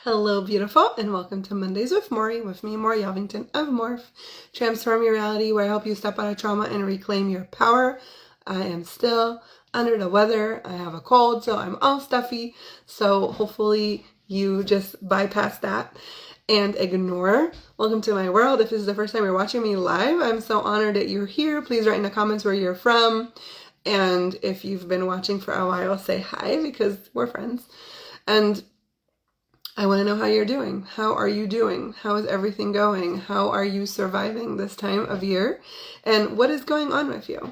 Hello, beautiful, and welcome to Mondays with Maury, with me, Maury Yelvington of Morph. Transform your reality, where I help you step out of trauma and reclaim your power. I am still under the weather. I have a cold, so I'm all stuffy. So hopefully you just bypass that and ignore. Welcome to my world. If this is the first time you're watching me live, I'm so honored that you're here. Please write in the comments where you're from. And if you've been watching for a while, say hi, because we're friends. And I want to know how you're doing. How are you doing? How is everything going? How are you surviving this time of year? And what is going on with you?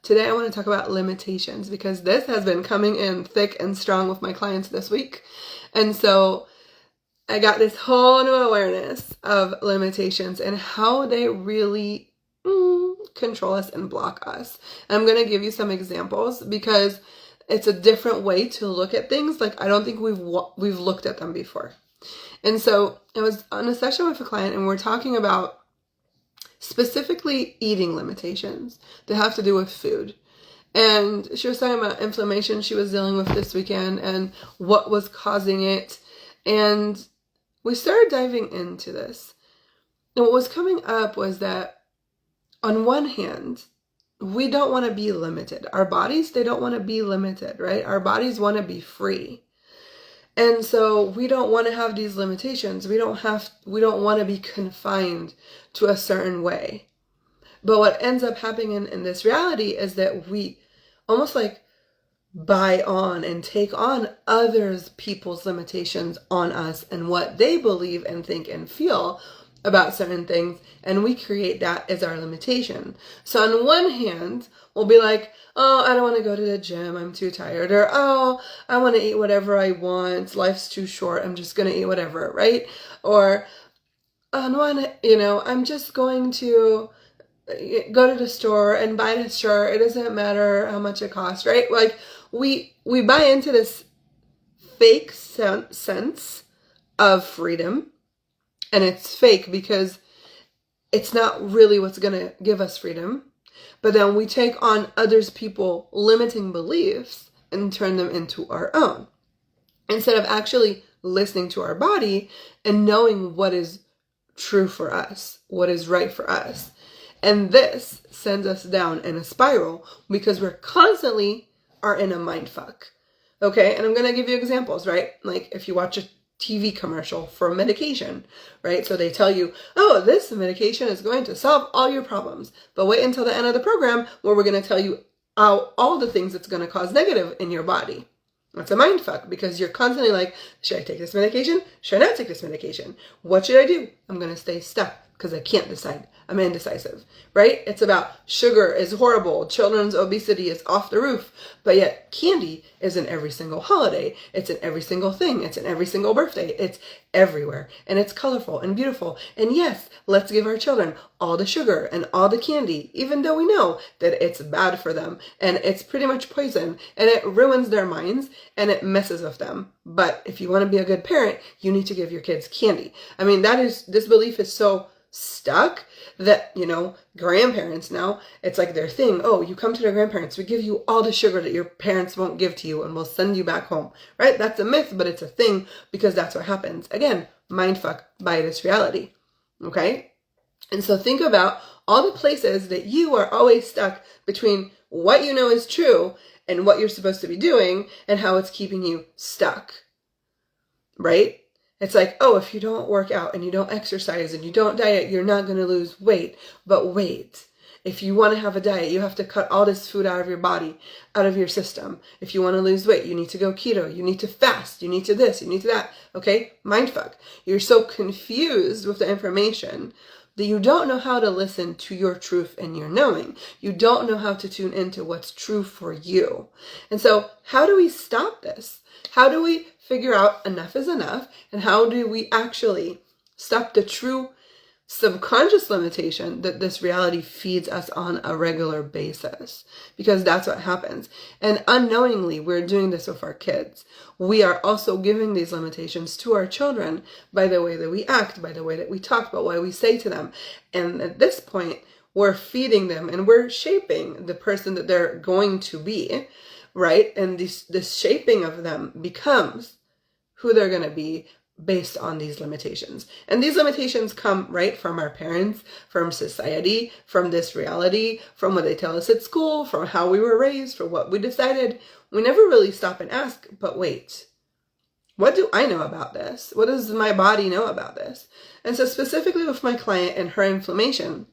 Today I want to talk about limitations, because this has been coming in thick and strong with my clients this week. And so I got this whole new awareness of limitations and how they really control us and block us. And I'm going to give you some examples, because it's a different way to look at things. Like, I don't think we've looked at them before. And so I was on a session with a client, and we're talking about specifically eating limitations that have to do with food. And she was talking about inflammation she was dealing with this weekend and what was causing it. And we started diving into this. And what was coming up was that, on one hand, we don't want to be limited. Our bodies, they don't want to be limited, right? Our bodies want to be free. And so we don't want to have these limitations. We don't want to be confined to a certain way. But what ends up happening in this reality is that we almost like buy on and take on others people's limitations on us and what they believe and think and feel about certain things, and we create that as our limitation. So on one hand, we'll be like, oh, I don't want to go to the gym, I'm too tired. Or, oh, I want to eat whatever I want, life's too short, I'm just going to eat whatever, right? Or, I'm just going to go to the store and buy this shirt, it doesn't matter how much it costs, right? Like, we buy into this fake sense of freedom. And it's fake because it's not really what's going to give us freedom. But then we take on others people limiting beliefs and turn them into our own, instead of actually listening to our body and knowing what is true for us, what is right for us. And this sends us down in a spiral, because we're constantly are in a mind fuck. Okay. And I'm going to give you examples, right? Like, if you watch a TV commercial for medication, right? So they tell you, oh, this medication is going to solve all your problems. But wait until the end of the program, where we're going to tell you all the things that's going to cause negative in your body. That's a mind fuck, because you're constantly like, should I take this medication? Should I not take this medication? What should I do? I'm going to stay stuck because I can't decide. I'm indecisive, right? It's about sugar is horrible. Children's obesity is off the roof. But yet candy is in every single holiday. It's in every single thing. It's in every single birthday. It's everywhere. And it's colorful and beautiful. And yes, let's give our children all the sugar and all the candy, even though we know that it's bad for them and it's pretty much poison and it ruins their minds and it messes with them. But if you want to be a good parent, you need to give your kids candy. I mean, this belief is so stuck that, grandparents now, it's like their thing. Oh, you come to their grandparents, we give you all the sugar that your parents won't give to you and we'll send you back home, right? That's a myth, but it's a thing, because that's what happens. Again, mindfuck by this reality. Okay. And so think about all the places that you are always stuck between what you know is true and what you're supposed to be doing, and how it's keeping you stuck, right? It's like, oh, if you don't work out and you don't exercise and you don't diet, you're not going to lose weight. But wait, if you want to have a diet, you have to cut all this food out of your body, out of your system. If you want to lose weight, you need to go keto, you need to fast, you need to this, you need to that. Okay, mindfuck. You're so confused with the information that you don't know how to listen to your truth and your knowing. You don't know how to tune into what's true for you. And so how do we stop this? How do we figure out enough is enough? And how do we actually stop the true subconscious limitation that this reality feeds us on a regular basis? Because that's what happens. And unknowingly, we're doing this with our kids. We are also giving these limitations to our children by the way that we act, by the way that we talk, about what we say to them. And at this point, we're feeding them and we're shaping the person that they're going to be, right? And this shaping of them becomes who they're going to be based on these limitations. And these limitations come right from our parents, from society, from this reality, from what they tell us at school, from how we were raised, from what we decided. We never really stop and ask, but wait, what do I know about this? What does my body know about this? And so specifically with my client and her inflammation,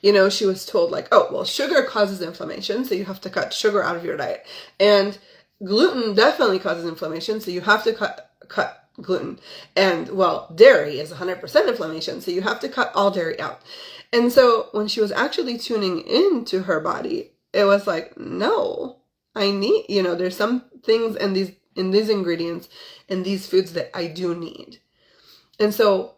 you know, she was told like, oh, well, sugar causes inflammation, so you have to cut sugar out of your diet. And gluten definitely causes inflammation, so you have to cut gluten. And well, dairy is 100% inflammation, so you have to cut all dairy out. And so when she was actually tuning into her body, it was like, no, I need, you know, there's some things in these ingredients, in these foods that I do need. And so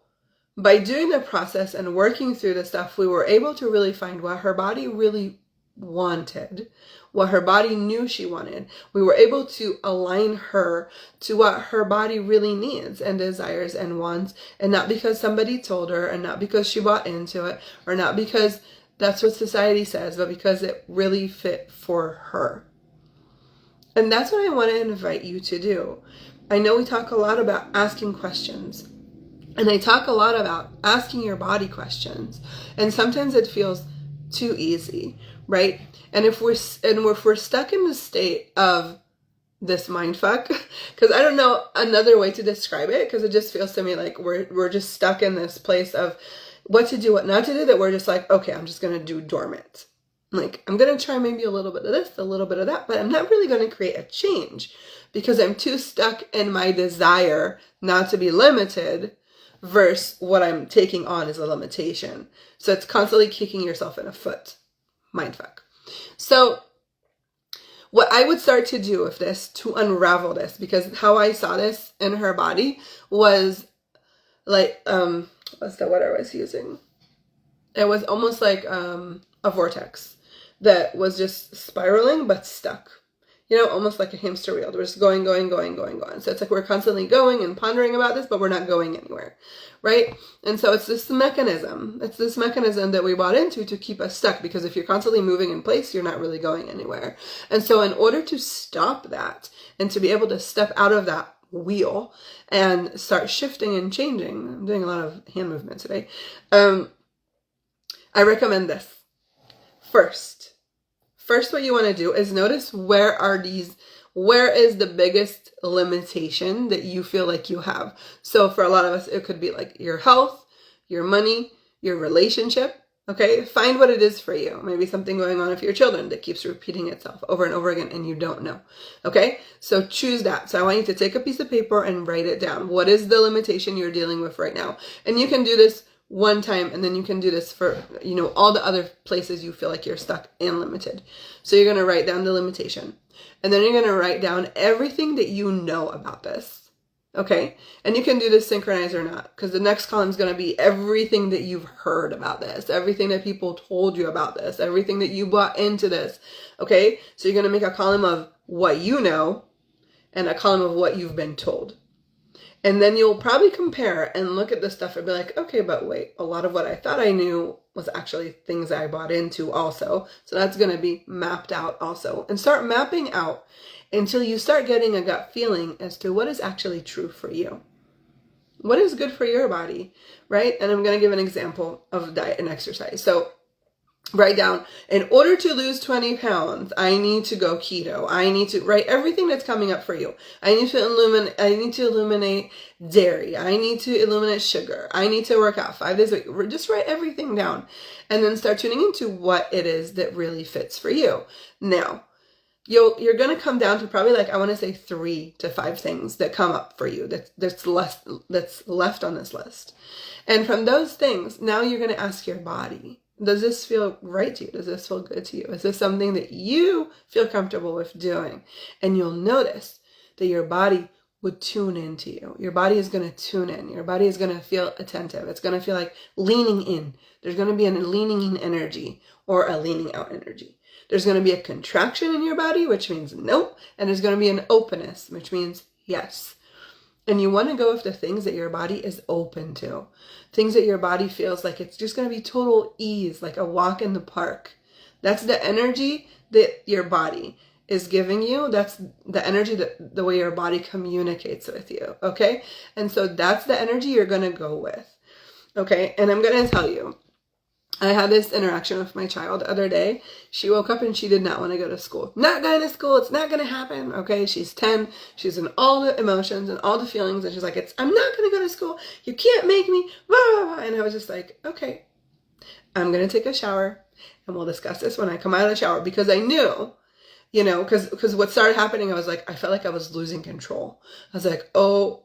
by doing the process and working through the stuff, we were able to really find what her body really wanted, what her body knew she wanted. We were able to align her to what her body really needs and desires and wants, and not because somebody told her, and not because she bought into it, or not because that's what society says, but because it really fit for her. And that's what I want to invite you to do. I know we talk a lot about asking questions, and I talk a lot about asking your body questions, and sometimes it feels too easy, right? And if we're stuck in the state of this mindfuck, because I don't know another way to describe it, because it just feels to me like we're just stuck in this place of what to do, what not to do, that we're just like, okay, I'm just going to do dormant. Like, I'm going to try maybe a little bit of this, a little bit of that, but I'm not really going to create a change because I'm too stuck in my desire not to be limited versus what I'm taking on as a limitation. So it's constantly kicking yourself in the foot. Mindfuck. So what I would start to do with this to unravel this, because how I saw this in her body was like, what's the word I was using? It was almost like a vortex that was just spiraling but stuck. You know, almost like a hamster wheel. We're just going. So it's like we're constantly going and pondering about this, but we're not going anywhere, right? And so it's this mechanism. It's this mechanism that we bought into to keep us stuck, because if you're constantly moving in place, you're not really going anywhere. And so in order to stop that and to be able to step out of that wheel and start shifting and changing, I'm doing a lot of hand movement today, I recommend this. First, what you want to do is notice where is the biggest limitation that you feel like you have. So for a lot of us, it could be like your health, your money, your relationship. Okay, find what it is for you. Maybe something going on with your children that keeps repeating itself over and over again and you don't know. Okay, so choose that. So I want you to take a piece of paper and write it down. What is the limitation you're dealing with right now? And you can do this one time, and then you can do this for, you know, all the other places you feel like you're stuck and limited. So you're going to write down the limitation, and then you're going to write down everything that you know about this. Okay. And you can do this synchronized or not, because the next column is going to be everything that you've heard about this, everything that people told you about this, everything that you bought into this. Okay. So you're going to make a column of what you know and a column of what you've been told. And then you'll probably compare and look at this stuff and be like, okay, but wait, a lot of what I thought I knew was actually things I bought into also. So that's going to be mapped out also. And start mapping out until you start getting a gut feeling as to what is actually true for you. What is good for your body, right? And I'm going to give an example of diet and exercise. So write down, in order to lose 20 pounds, I need to go keto. I need to write everything that's coming up for you. I need to eliminate dairy. I need to eliminate sugar. I need to work out 5 days a week. Just write everything down and then start tuning into what it is that really fits for you. Now, you're going to come down to probably like, I want to say 3 to 5 things that come up for you that's left on this list. And from those things, now you're going to ask your body, does this feel right to you? Does this feel good to you? Is this something that you feel comfortable with doing? And you'll notice that your body would tune into you. Your body is going to tune in. Your body is going to feel attentive. It's going to feel like leaning in. There's going to be a leaning in energy or a leaning out energy. There's going to be a contraction in your body, which means nope. And there's going to be an openness, which means yes. And you want to go with the things that your body is open to. Things that your body feels like it's just going to be total ease, like a walk in the park. That's the energy that your body is giving you, that's the energy, that the way your body communicates with you, okay? And so that's the energy you're going to go with, okay? And I'm going to tell you, I had this interaction with my child the other day. She woke up and she did not want to go to school. Not going to school. It's not going to happen. Okay. She's 10. She's in all the emotions and all the feelings. And she's like, I'm not going to go to school. You can't make me. Blah, blah, blah. And I was just like, okay, I'm going to take a shower and we'll discuss this when I come out of the shower, because I knew, you know, because what started happening, I was like, I felt like I was losing control. I was like, oh,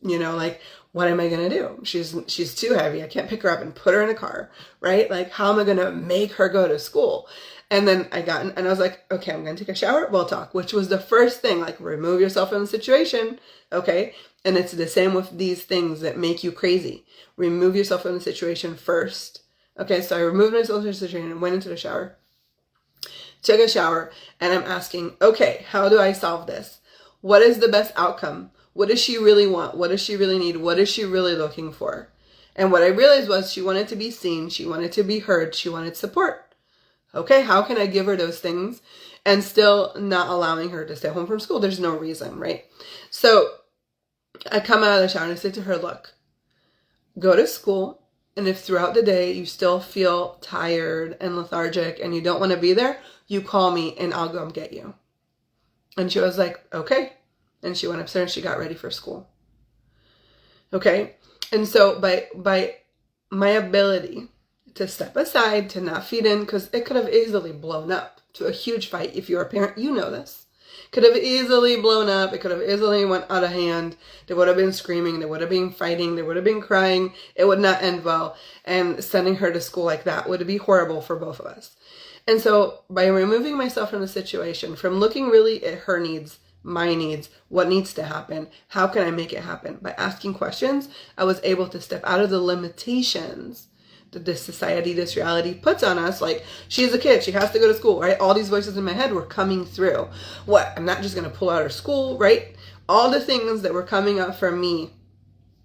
you know, like, what am I going to do? She's too heavy. I can't pick her up and put her in a car, right? Like, how am I going to make her go to school? And then and I was like, okay, I'm going to take a shower. We'll talk, which was the first thing, like, remove yourself from the situation. Okay. And it's the same with these things that make you crazy. Remove yourself from the situation first. Okay. So I removed myself from the situation and went into the shower, took a shower, and I'm asking, okay, how do I solve this? What is the best outcome? What does she really want? What does she really need? What is she really looking for? And what I realized was she wanted to be seen. She wanted to be heard. She wanted support. Okay, how can I give her those things and still not allowing her to stay home from school? There's no reason, right? So I come out of the shower and I say to her, look, go to school. And if throughout the day you still feel tired and lethargic and you don't want to be there, you call me and I'll go get you. And she was like, okay. And she went upstairs and she got ready for school. Okay. And so by my ability to step aside, to not feed in, because it could have easily blown up to a huge fight. If you're a parent, you know this. Could have easily blown up. It could have easily went out of hand. There would have been screaming. There would have been fighting. There would have been crying. It would not end well. And sending her to school like that would be horrible for both of us. And so by removing myself from the situation, from looking really at her needs, my needs, what needs to happen, how can I make it happen? By asking questions, I was able to step out of the limitations that this society, this reality puts on us. Like, she's a kid, she has to go to school, right? All these voices in my head were coming through. What? I'm not just going to pull out of school, right? All the things that were coming up for me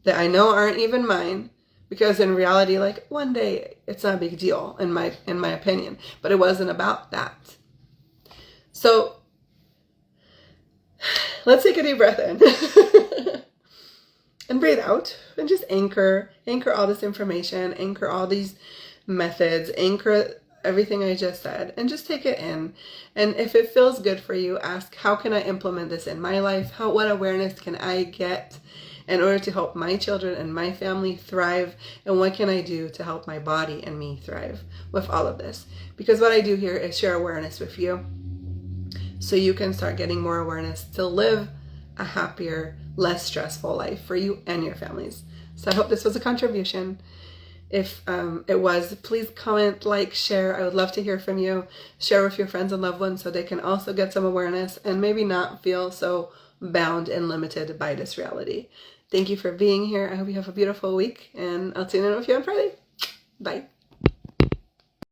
that I know aren't even mine, because in reality, like, one day it's not a big deal in my opinion, but it wasn't about that. So let's take a deep breath in and breathe out and just anchor all this information, anchor all these methods, anchor everything I just said, and just take it in. And if it feels good for you, ask, how can I implement this in my life? What awareness can I get in order to help my children and my family thrive? And what can I do to help my body and me thrive with all of this? Because what I do here is share awareness with you, so you can start getting more awareness to live a happier, less stressful life for you and your families. So I hope this was a contribution. If it was, please comment, like, share. I would love to hear from you. Share with your friends and loved ones so they can also get some awareness and maybe not feel so bound and limited by this reality. Thank you for being here. I hope you have a beautiful week, and I'll tune in with you on Friday. Bye.